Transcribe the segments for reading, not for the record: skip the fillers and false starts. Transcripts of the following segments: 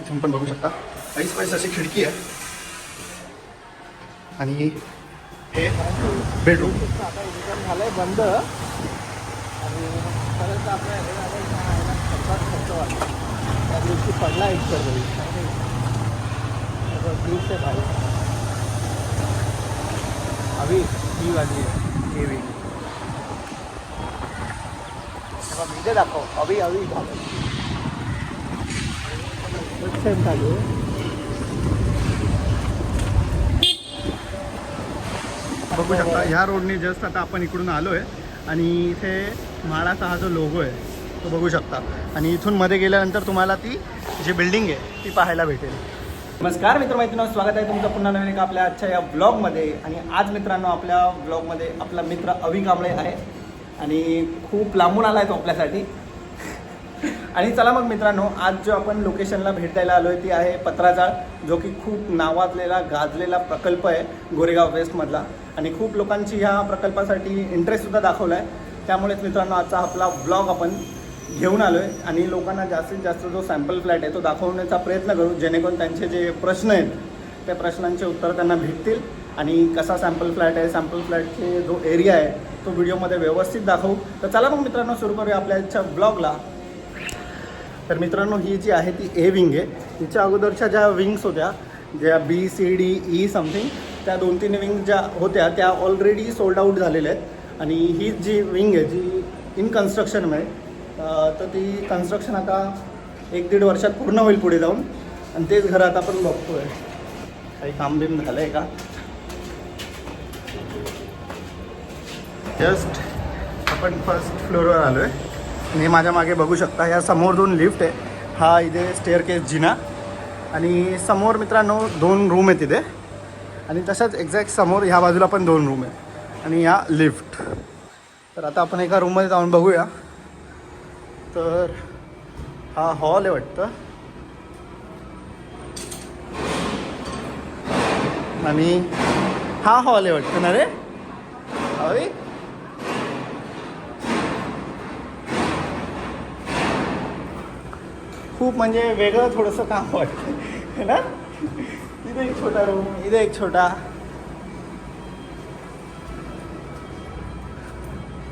इथून पण बघू शकता ऐस पैस अशी खिडकी आहे आणि हे बेडरूम. आता इन्कम झालंय बंद आणि परत आपल्या खर्च वाटतं. त्या दिवशी पडला एक सर्व दिवस आहे भाई. अभी ही वाली आहे हे विंग. इथे दाखव अभी झालं सेम चालू आहे. बघू शकता ह्या रोडने जस्ट आता आपण इकडून आलो आहे आणि इथे म्हाडाचा हा जो लोगो आहे तो बघू शकता आणि इथून मध्ये गेल्यानंतर तुम्हाला ती जी बिल्डिंग आहे ती पाहायला भेटेल. नमस्कार मित्रमैत्रिणींनो, स्वागत आहे तुमचं पुन्हा नवीन एका आपल्या आजच्या या ब्लॉगमध्ये. आणि आज मित्रांनो आपल्या ब्लॉगमध्ये आपला मित्र अवी कांबळे आहे आणि खूप लांबून आला आहे तो आपल्यासाठी. आणि चला मग मित्रांनो, आज जो आपण लोकेशनला भेट द्यायला आलो आहे ती आहे पत्राचाळ, जो की खूप नावाजलेला गाजलेला प्रकल्प आहे गोरेगाव वेस्टमधला. आणि खूप लोकांची ह्या प्रकल्पासाठी इंटरेस्टसुद्धा दाखवला आहे. त्यामुळेच मित्रांनो आजचा आपला ब्लॉग आपण घेऊन आलो आहे आणि लोकांना जास्तीत जास्त जो सॅम्पल फ्लॅट आहे तो दाखवण्याचा प्रयत्न करू, जेणेकरून त्यांचे जे प्रश्न आहेत त्या प्रश्नांचे उत्तर त्यांना भेटतील. आणि कसा सॅम्पल फ्लॅट आहे, सॅम्पल फ्लॅटचे जो एरिया आहे तो व्हिडिओमध्ये व्यवस्थित दाखवू. तर चला मग मित्रांनो सुरू करूया आपल्या आजच्या ब्लॉगला. तर मित्रांनो ही जी आहे ती ए विंग आहे. हिच्या अगोदरच्या ज्या विंग्स होत्या, ज्या BCDE समथिंग, त्या 2-3 विंग ज्या होत्या त्या ऑलरेडी सोल्ड आऊट झालेल्या आहेत. आणि ही जी विंग आहे जी इन कन्स्ट्रक्शन आहे, तर ती कन्स्ट्रक्शन आता 1-1.5 वर्षात पूर्ण होईल पुढे जाऊन. आणि तेच घर आता आपण बघतो आहे. काही काम बिम झालं आहे का. जस्ट आपण फर्स्ट फ्लोअरवर आलो आहे आणि हे माझ्या मागे बघू शकता ह्या समोर 2 लिफ्ट आहे. हा इथे स्टेअरकेस जिना आणि समोर मित्रांनो 2 रूम आहेत तिथे. आणि तशाच एक्झॅक्ट समोर ह्या बाजूला पण 2 रूम आहे आणि ह्या लिफ्ट. तर आता आपण एका रूममध्ये जाऊन बघूया. तर हा हॉल आहे वाटतं आणि हा हॉल आहे वाटतं ना रे. अरे खूप म्हणजे वेगळं थोडंसं काम वाटतं है ना. इथे एक छोटा रूम, इथे एक छोटा,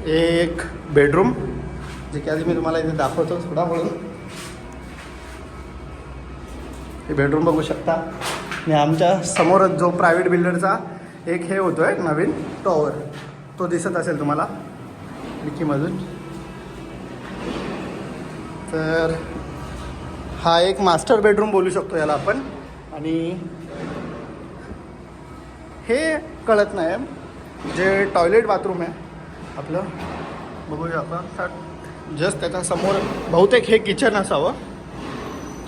एक बेडरूम जे की आधी मी तुम्हाला इथे दाखवतो थोडा म्हणून. हे बेडरूम बघू शकता. आणि आमच्या समोरच जो प्रायव्हेट बिल्डरचा एक हे होतो आहे नवीन टॉवर, तो दिसत असेल तुम्हाला खिडकीमधून. तर हा एक मास्टर बेडरूम बोलू शकतो याला आपण. आणि हे कळत नाही जे टॉयलेट बाथरूम आहे आपलं, बघू शकता जस्ट त्याच्या समोर बहुतेक हे किचन असावं,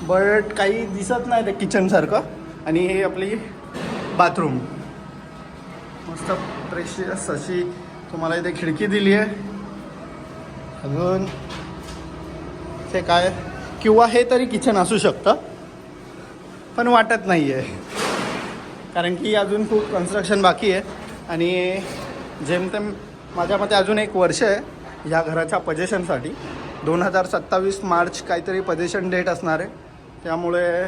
बट काही दिसत नाही ते किचनसारखं. आणि हे आपली बाथरूम मस्त प्रेशियस अशी तुम्हाला इथे खिडकी दिली आहे. अजून ते काय, किंवा हे तरी किचन असू शकतं पण वाटत नाही आहे, कारण की अजून खूप कन्स्ट्रक्शन बाकी आहे. आणि जेमतेम माझ्या मते अजून 1 वर्ष आहे ह्या घराच्या पजेशनसाठी. 2027 मार्च काहीतरी पजेशन डेट असणार आहे, त्यामुळे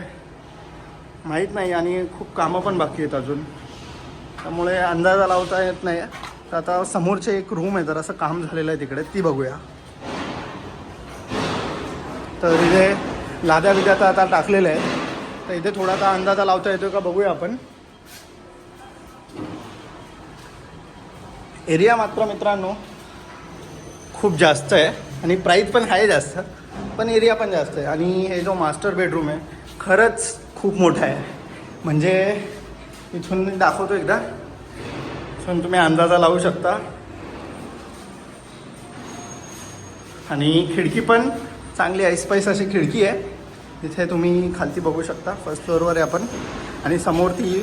माहीत नाही. आणि खूप कामं पण बाकी आहेत अजून, त्यामुळे अंदाजा लावता येत नाही. तर आता समोरचे एक रूम आहे, तर असं काम झालेलं आहे तिकडे, ती बघूया. तर इथे लाद्या बिद्या तर आता टाकलेल्या आहेत, तर इथे थोडासा अंदाजा लावता येतो का बघूया आपण. एरिया मात्र मित्रांनो खूप जास्त आहे आणि प्राईस पण आहे जास्त, पण एरिया पण जास्त आहे. आणि हे जो मास्टर बेडरूम आहे खरंच खूप मोठा आहे. म्हणजे इथून दाखवतो एकदा, इथून तुम्ही अंदाजा लावू शकता. आणि खिडकी पण चांगली ऐसपैस अशी खिडकी आहे. इथे तुम्ही खालती बघू शकता, फर्स्ट फ्लोअरवर आहे आपण. आणि समोर ती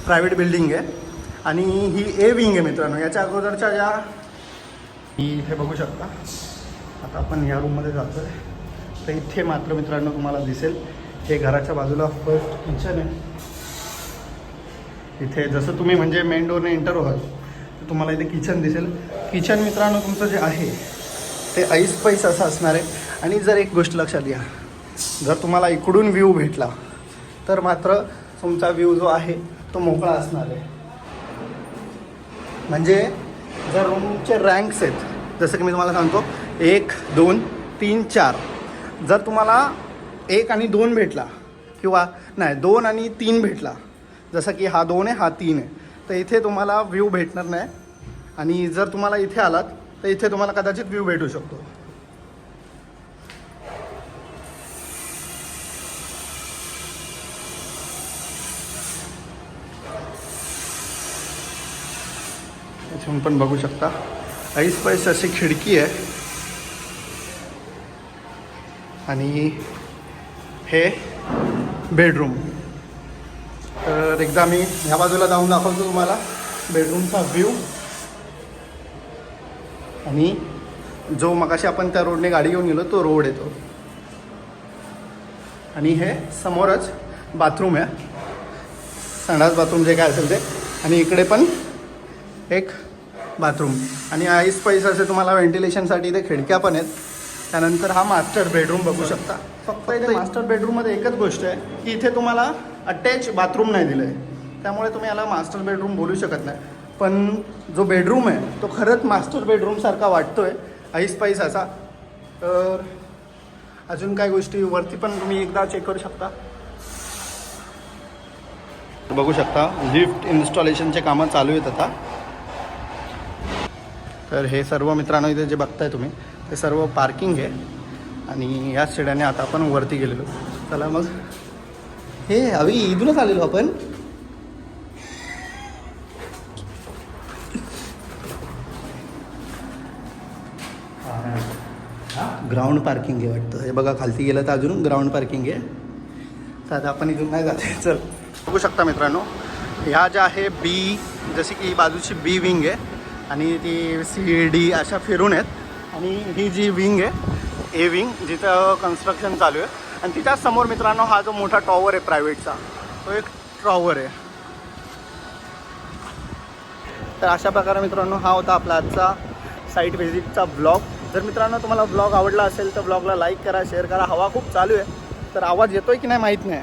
प्रायव्हेट बिल्डिंग आहे आणि ही ए विंग आहे मित्रांनो. याच्या अगोदरच्या ज्या ही इथे बघू शकता. आता आपण या रूममध्ये जातो आहे, तर इथे मात्र मित्रांनो तुम्हाला दिसेल हे घराच्या बाजूला फर्स्ट किचन आहे. इथे जसं तुम्ही म्हणजे मेन डोरने एंटर व्हाल तर तुम्हाला इथे किचन दिसेल. किचन मित्रांनो तुमचं जे आहे ते ऐसपैस असं असणार आहे. आणि जर एक गोष्ट लक्षात घ्या, जर तुम्हाला इकडून व्ह्यू भेटला तर मात्र तुमचा व्ह्यू जो आहे तो मोकळा असणार आहे. म्हणजे जर रूमचे रँक्स आहेत, जसं की मी तुम्हाला सांगतो 1 2 3 4, जर तुम्हाला 1 आणि 2 भेटला किंवा नाही 2 आणि 3 भेटला, जसं की हा 2 आहे हा 3 आहे, तर इथे तुम्हाला व्ह्यू भेटणार नाही. आणि जर तुम्हाला इथे आलात तर इथे तुम्हाला कदाचित व्ह्यू भेटू शकतो. इथून पण बघू शकता ऐस पैस अशी खिडकी आहे. आणि हे बेडरूम. तर एकदा मी ह्या बाजूला जाऊन दाखवतो तुम्हाला बेडरूमचा व्ह्यू. आणि जो मगाशी आपण त्या रोडने गाडी घेऊन गेलो तो रोड येतो. आणि हे समोरच बाथरूम आहे, संडास बाथरूम जे काय असेल ते. आणि इकडे पण एक बाथरूम. आणि ऐस पैस असे तुम्हाला व्हेंटिलेशनसाठी इथे खिडक्या पण आहेत. त्यानंतर हा मास्टर बेडरूम बघू शकता. फक्त इथे मास्टर बेडरूममध्ये एकच गोष्ट आहे की इथे तुम्हाला अटॅच बाथरूम नाही दिलं आहे, त्यामुळे तुम्ही याला मास्टर बेडरूम बोलू शकत नाही. पण जो बेडरूम आहे तो खरंच मास्टर बेडरूमसारखा वाटतो आहे, ऐस पैस असा. तर अजून काय गोष्टी वरती पण तुम्ही एकदा चेक करू शकता. बघू शकता लिफ्ट इन्स्टॉलेशनचे कामं चालू आहेत आता. तर हे सर्व मित्रांनो इथे जे बघताय तुम्ही ते सर्व पार्किंग आहे. आणि याच शेड्याने आता आपण वरती गेलेलो. चला मग हे हवी इथूनच आलेलो आपण. ग्राउंड पार्किंग आहे वाटतं. हे बघा खालती गेलं तर अजून ग्राउंड पार्किंग आहे. तर आता आपण इथून नाही जाते. चल बघू शकता मित्रांनो ह्या ज्या आहे बी, जशी की बाजूची बी विंग आहे आणि ती सी डी अशा फिरून आहेत. आणि ही जी विंग आहे ए विंग, जिथं कन्स्ट्रक्शन चालू आहे. आणि तिच्याच समोर मित्रांनो हा जो मोठा टॉवर आहे प्रायव्हेटचा, तो एक टॉवर आहे. तर अशा प्रकारे मित्रांनो हा होता आपला आजचा साईट व्हिजिटचा ब्लॉग. जर मित्रांनो तुम्हाला ब्लॉग आवडला असेल तर ब्लॉगला लाईक करा, शेअर करा. हवा खूप चालू आहे तर आवाज येतोय की नाही माहीत नाही.